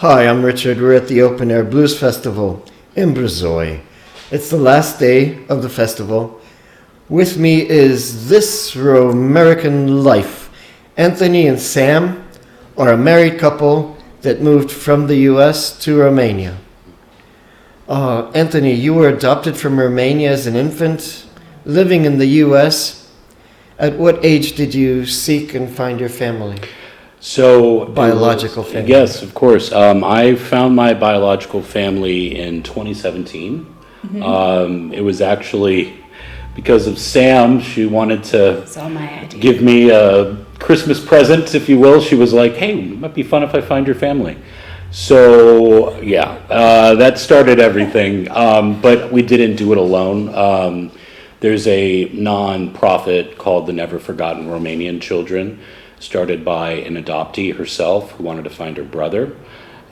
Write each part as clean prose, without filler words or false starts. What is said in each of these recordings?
Hi, I'm Richard. We're at the Open Air Blues Festival in Brezoi. It's the last day of the festival. With me is this Rromerican life. Anthony and Sam are a married couple that moved from the U.S. to Romania. Anthony, you were adopted from Romania as an infant, living in the U.S. At what age did you seek and find your family? Biological family. Yes, of course. I found my biological family in 2017. It was actually because of Sam. She wanted to give me a Christmas present, if you will. She was like, hey, it might be fun if I find your family. So, that started everything. But we didn't do it alone. There's a non-profit called the Never Forgotten Romanian Children, started by an adoptee herself who wanted to find her brother.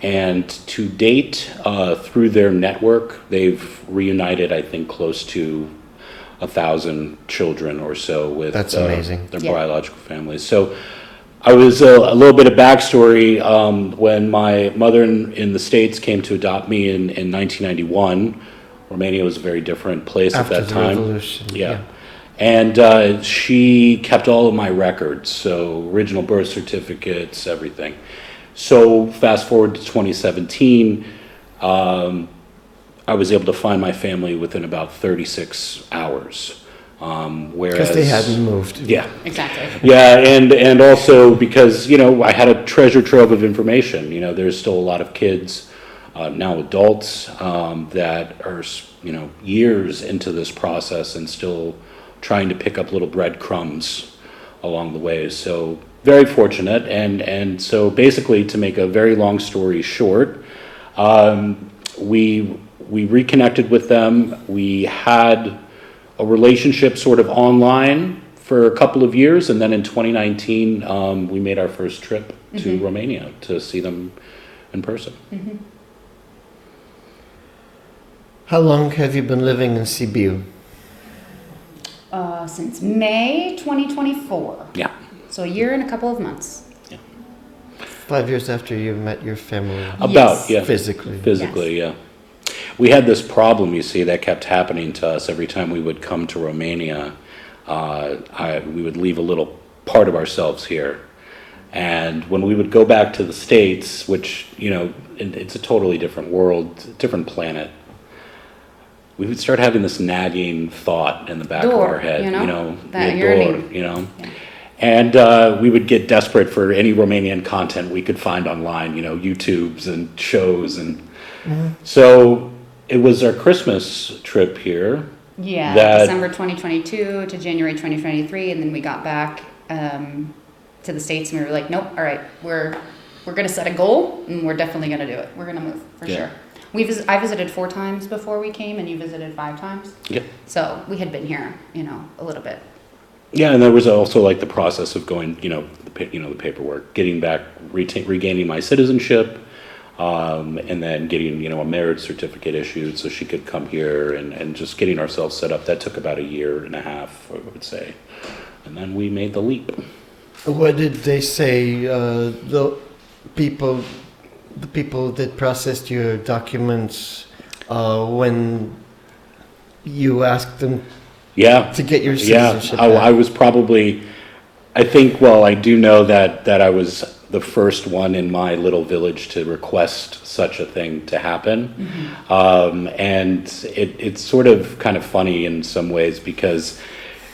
And to date, through their network, they've reunited, I think, close to 1,000 children or so with That's amazing. Their biological families. So I was a little bit of backstory. When my mother in the States came to adopt me in 1991, Romania was a very different place After at that the time. revolution. Yeah. And she kept all of my records, so original birth certificates, everything. So fast forward to 2017, I was able to find my family within about 36 hours. Whereas Because they hadn't moved. Yeah. Exactly. Yeah, and also because, I had a treasure trove of information. There's still a lot of kids, now adults, that are, years into this process and still trying to pick up little breadcrumbs along the way. So very fortunate. And so basically, to make a very long story short, we reconnected with them. We had a relationship sort of online for a couple of years. And then in 2019, we made our first trip to Romania to see them in person. Mm-hmm. How long have you been living in Sibiu? Since May 2024. Yeah. So a year and a couple of months. 5 years after you met your family. About, yeah. Physically. Yeah. We had this problem, you see, that kept happening to us every time we would come to Romania. We would leave a little part of ourselves here. And when we would go back to the States, which, it's a totally different world, different planet, we would start having this nagging thought in the back of our head, that yearning. Yeah. And we would get desperate for any Romanian content we could find online, YouTubes and shows. And so it was our Christmas trip here. Yeah, December 2022 to January 2023. And then we got back to the States and we were like, nope, all right, we're going to set a goal and we're definitely going to do it. We're going to move for sure. I visited 4 times before we came, and you visited 5 times. Yeah. So we had been here, a little bit. Yeah, and there was also like the process of going, the paperwork, getting back, regaining my citizenship, and then getting, a marriage certificate issued so she could come here and just getting ourselves set up. That took about a year and a half, I would say, and then we made the leap. What did they say? The people that processed your documents when you asked them to get your citizenship back? I was probably, I do know that I was the first one in my little village to request such a thing to happen. And it's sort of kind of funny in some ways because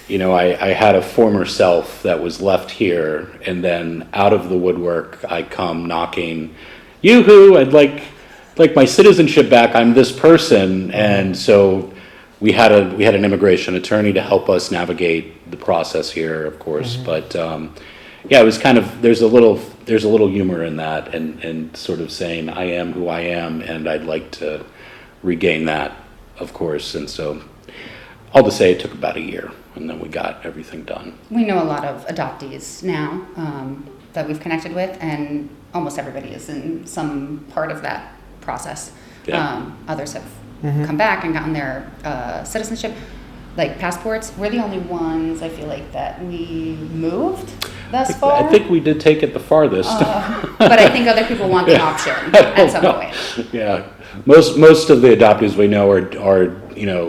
I had a former self that was left here, and then out of the woodwork I come knocking, yoo-hoo, I'd like my citizenship back, I'm this person. And so we had an immigration attorney to help us navigate the process here, of course. But it was kind of, there's a little humor in that, and sort of saying I am who I am and I'd like to regain that, of course. And so all to say, it took about a year and then we got everything done. We know a lot of adoptees now that we've connected with, and almost everybody is in some part of that process. Yeah. Others have come back and gotten their citizenship, like passports. We're the only ones, I feel like, that we moved. thus far. I think we did take it the farthest. But I think other people want the option at some point. Yeah, most of the adoptees we know are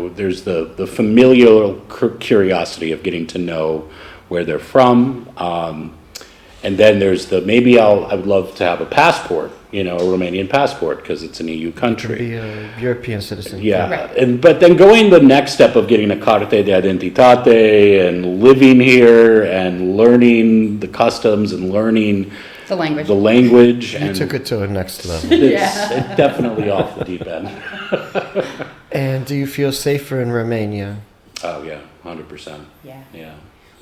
there's the familial curiosity of getting to know where they're from, and then there's the maybe I would love to have a passport, a Romanian passport because it's an EU country. Be a European citizen. Yeah, Right. but then going the next step of getting a carte de identitate and living here and learning the customs and learning The language. the language, You and took it to a next level. it's definitely off the deep end. And do you feel safer in Romania? Oh yeah, 100%. Yeah. Yeah.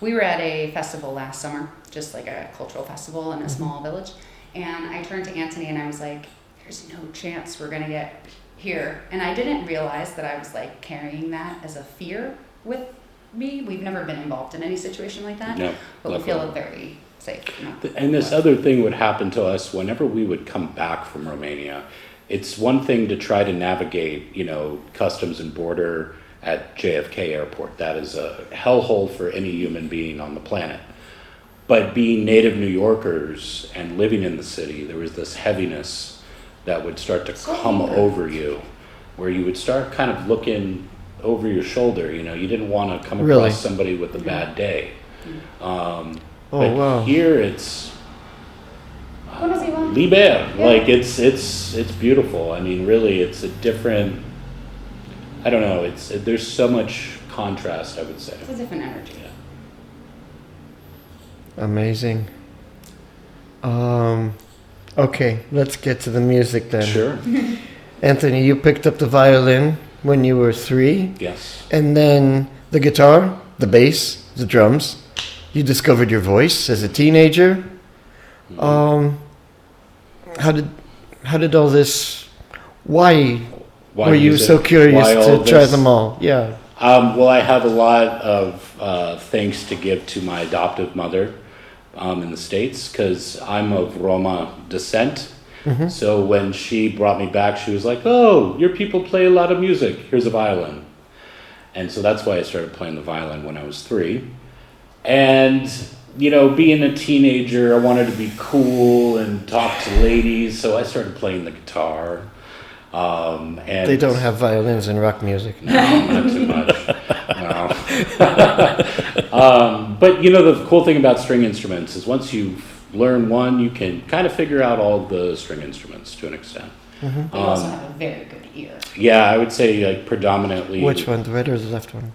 We were at a festival last summer, just like a cultural festival in a small village. And I turned to Anthony and I was like, there's no chance we're going to get here. And I didn't realize that I was like carrying that as a fear with me. We've never been involved in any situation like that. No, But we luckily. feel very safe. And this other thing would happen to us whenever we would come back from Romania. It's one thing to try to navigate, customs and border at JFK Airport. That is a hellhole for any human being on the planet. But being native New Yorkers and living in the city, there was this heaviness that would start to come over you, where you would start kind of looking over your shoulder. You didn't want to come across Really? somebody with a bad day. But wow. here it's What does he want? liber. Yeah. Like it's beautiful. I mean, really, it's a different. I don't know. There's so much contrast, I would say. It's a different energy. Yeah. Amazing. Okay, let's get to the music then. Sure. Anthony, you picked up the violin when you were 3, Yes. and then the guitar, the bass, the drums. You discovered your voice as a teenager. How did all this? Why Why were you music? so curious Why all to try this? them all? Yeah. Well, I have a lot of thanks to give to my adoptive mother in the States because I'm of Roma descent. So when she brought me back, she was like, "Oh, your people play a lot of music. Here's a violin." And so that's why I started playing the violin when I was 3. And, being a teenager, I wanted to be cool and talk to ladies, so I started playing the guitar. And They don't have violins in rock music. No, not too much. No. But the cool thing about string instruments is once you learn one, you can kind of figure out all the string instruments to an extent. But you also have a very good ear. Yeah, I would say like predominantly. Which one, the right or the left one?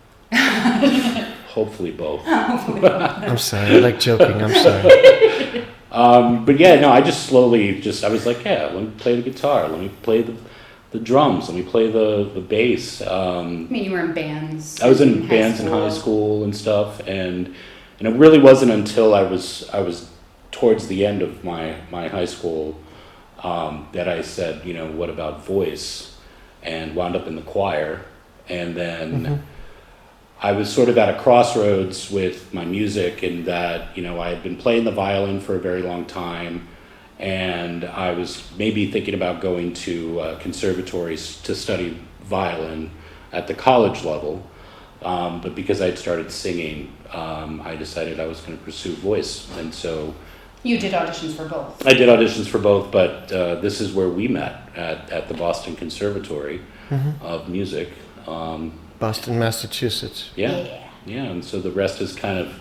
Hopefully both. I'm sorry, I like joking. I'm sorry. But yeah, no, I just slowly I was like, yeah, let me play the guitar, let me play the drums, let me play the bass. I mean, you were in bands. I was in bands in high school and stuff, and it really wasn't until I was towards the end of my high school that I said, what about voice, and wound up in the choir, and then I was sort of at a crossroads with my music in that, I had been playing the violin for a very long time, and I was maybe thinking about going to conservatories to study violin at the college level, but because I'd started singing, I decided I was going to pursue voice, and so You did auditions for both. I did auditions for both, but this is where we met at the Boston Conservatory of Music. Boston, Massachusetts. Yeah, and so the rest is kind of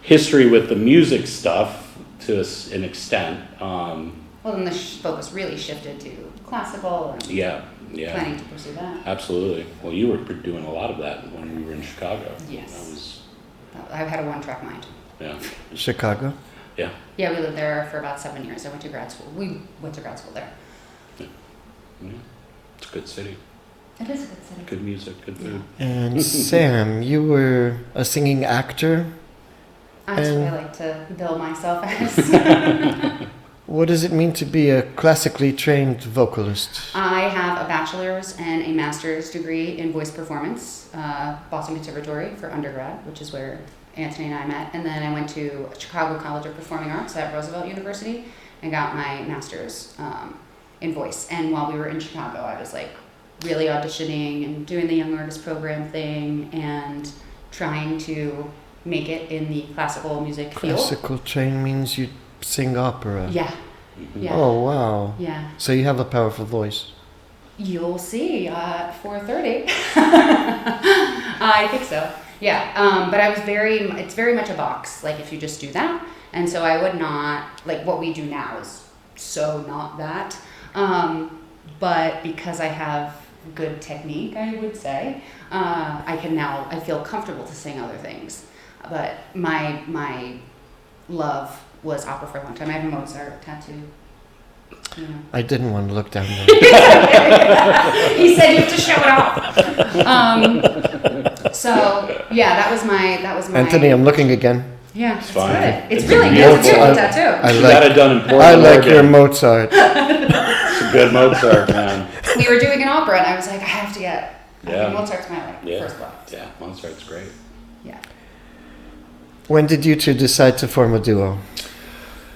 history with the music stuff to an extent. Well, then the focus really shifted to classical and Yeah, planning to pursue that. absolutely. Well, you were doing a lot of that when we were in Chicago. Yes. I had a one-track mind. Yeah, Chicago. yeah. Yeah, we lived there for about 7 years. I went to grad school. We went to grad school there. It's a good city, It is a good city. good music, good food. And Sam, you were a singing actor. That's what I And- like to bill myself as. What does it mean to be a classically trained vocalist? I have a bachelor's and a master's degree in voice performance, Boston Conservatory for undergrad, which is where Anthony and I met. And then I went to Chicago College of Performing Arts at Roosevelt University and got my master's in voice. And while we were in Chicago, I was like really auditioning and doing the Young Artist Program thing and trying to make it in the classical music field. Classical trained means you sing opera. Yeah. Yeah. Oh, wow. Yeah. So you have a powerful voice. You'll see at 4:30. I think so. Yeah. But it's very much a box. Like if you just do that. And so I would not, like what we do now is so not that. But because I have good technique, I would say, I feel comfortable to sing other things. But my love was opera for a long time. I have a Mozart tattoo. You know. I didn't want to look down there. He said you have to show it off. So yeah, that was my. Anthony, I'm looking again. Yeah, it's fine. good. It's It's really a good. It's a beautiful- beautiful tattoo. I You like, got it done in Portland. I like Oregon. your Mozart. It's a good Mozart, man. We were doing an opera, and I was like, I have to get. Yeah. Mozart's my Yeah. first love. Yeah, Mozart's great. Yeah. When did you two decide to form a duo?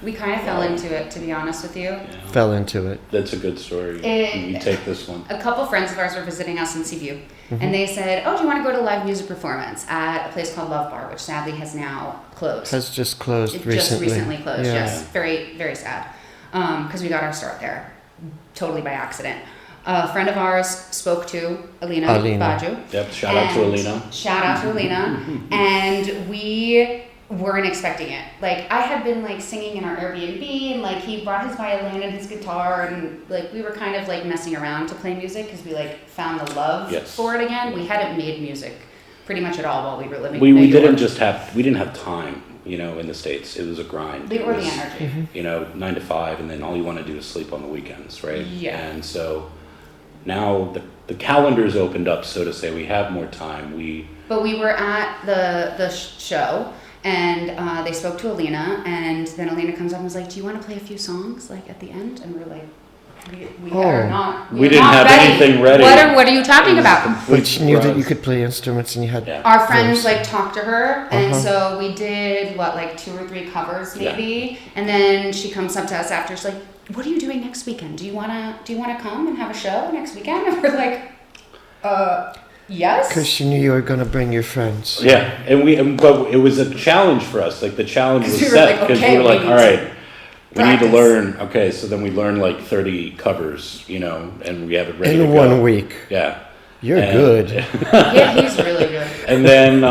We kind of fell into it, to be honest with you. Yeah. Fell into it. That's a good story. You take this one. A couple friends of ours were visiting us in Seaview, and they said, "Oh, do you want to go to a live music performance at a place called Love Bar, which sadly has now closed." Has just closed It recently. just recently closed. Yeah. Yes, very very sad. Because we got our start there, totally by accident. A friend of ours spoke to Alina. Baju. Yep, shout out to And Alina. Shout out to Alina. And we weren't expecting it. Like I had been like singing in our Airbnb, and like he brought his violin and his guitar, and like we were kind of like messing around to play music because we like found the love Yes. for it again. We hadn't made music pretty much at all while we were living. We in New didn't York. we didn't have time, you know, in the States. It was a grind. It Or the was, energy. you know, 9 to 5, and then all you want to do is sleep on the weekends, right? Yeah. And so now the calendar's opened up, so to say. We have more time. But we were at the show, and they spoke to Alina, and then Alina comes up and was like, "Do you want to play a few songs like at the end?" And we're like, "We are not. We are didn't not have ready. anything ready. What are you talking about?" But you knew that you could play instruments and you had... Yeah. Our friends First. like talked to her, and Uh-huh. so we did like 2 or 3 covers maybe, and then she comes up to us after. She's like, "What are you doing next weekend? Do you wanna come and have a show next weekend?" And we're like, yes. Because she knew you were going to bring your friends. Yeah, but it was a challenge for us. Like the challenge was 'Cause we were set like, because okay, we were like, we all need to right, we need to practice. learn. Okay, so then we learned like 30 covers, you know, and we have it ready to In go. 1 week. Yeah. You're And- good. Yeah, he's really good. And then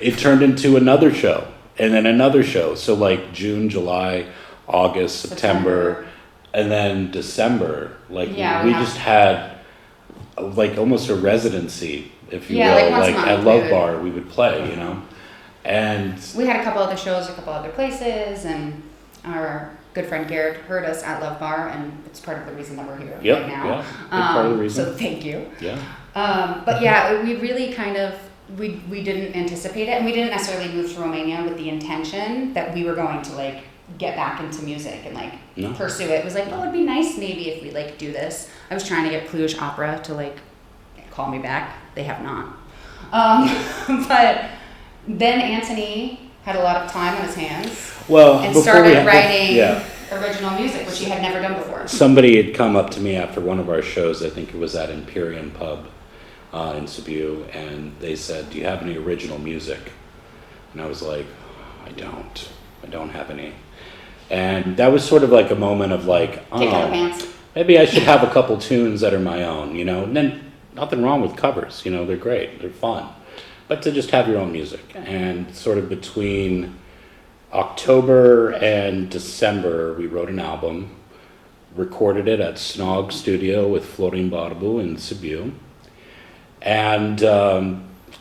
it turned into another show, and then another show. So like June, July, August, September, and then December. Like Yeah, we we have- just had like almost a residency, if you Yeah, will. like once a Like month at we Love would- Bar, we would play, you know, and We had a couple other shows, a couple other places, and our good friend Garrett heard us at Love Bar, and it's part of the reason that we're here Yep, right now. yeah, big part of the reason. So thank you. yeah. But yeah, we really kind of we didn't anticipate it, and we didn't necessarily move to Romania with the intention that we were going to like get back into music and like No. pursue it. It was like, oh, it'd be nice maybe if we like do this. I was trying to get Cluj Opera to like call me back. They have not. But then Anthony had a lot of time on his hands Well, and before started we writing yeah. original music, which he had never done before. Somebody had come up to me after one of our shows, I think it was at Imperium Pub in Cebu, and they said, "Do you have any original music?" And I was like, I don't have any. And that was sort of like a moment of like, Kick out the pants. maybe I should have a couple tunes that are my own, you know? And then nothing wrong with covers, you know, they're great, they're fun. But to just have your own music. And sort of between October and December, we wrote an album, recorded it at Snog Studio with Florin Barbu in Cebu. And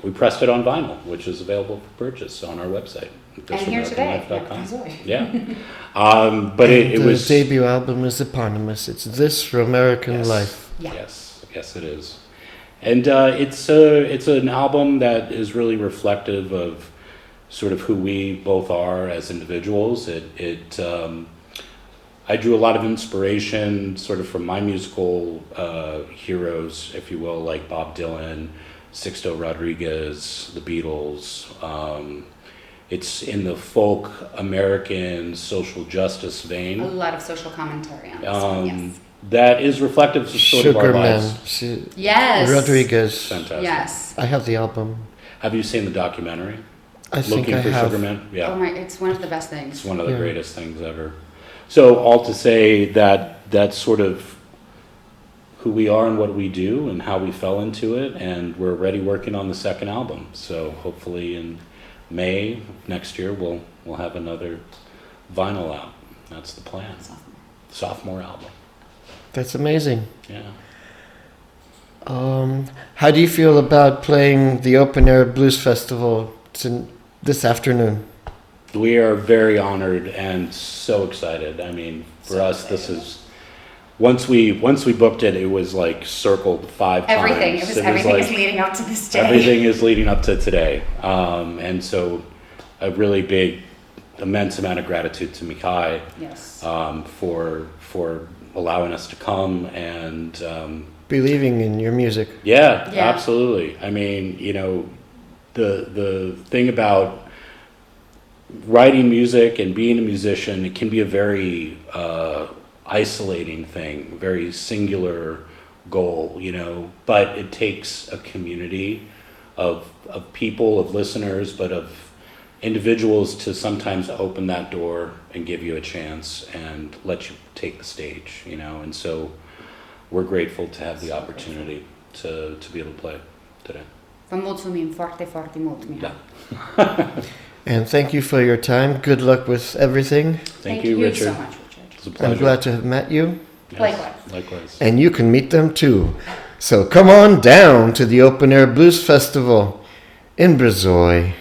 we pressed it on vinyl, which is available for purchase on our website. And here today at thisrromericanlife.com. Brezoi. Yeah. But it the was... debut album is eponymous. It's This Rromerican Yes. Life. Yeah. Yes, it is. And it's an album that is really reflective of sort of who we both are as individuals. I drew a lot of inspiration sort of from my musical heroes, if you will, like Bob Dylan, Sixto Rodriguez, the Beatles. It's in the folk American social justice A vein. lot of social commentary on this one, yes. That is reflective of sort of our Sugarman. lives. Yes. Rodriguez. Fantastic. Yes. I have the album. Have you seen the documentary? I think looking I for have. sugar mint. Yeah. Oh my, it's one of the best things. It's one of the Yeah. greatest things ever. So all to say that that's sort of who we are and what we do and how we fell into it, and we're already working on the second album. So hopefully in May next year we'll have another vinyl out. That's the plan. Sophomore album. That's amazing. Yeah. How do you feel about playing the Open Air Blues Festival this afternoon? We are very honored and so excited. I mean, for So us, this excited. is once we booked it, it was like circled 5 Everything. times. It was everything like, is leading up to this day. everything is leading up to today, and so a really big, immense amount of gratitude to Mikai Yes. for allowing us to come and. Believing in your music. Yeah, Yeah. absolutely. I mean, you know, the thing about writing music and being a musician, it can be a very isolating thing, very singular goal, you know, but it takes a community of people, of listeners, but of individuals to sometimes open that door and give you a chance and let you take the stage, you know, and so we're grateful to have the opportunity to be able to play today. Vă mulțumim foarte, foarte mult, Mihai. Yeah. And thank you for your time. Good luck with everything. Thank you, Richard. so much, Richard. It's a pleasure. I'm glad to have met you. Yes, Likewise. Likewise. And you can meet them too. So come on down to the Open Air Blues Festival in Brezoi.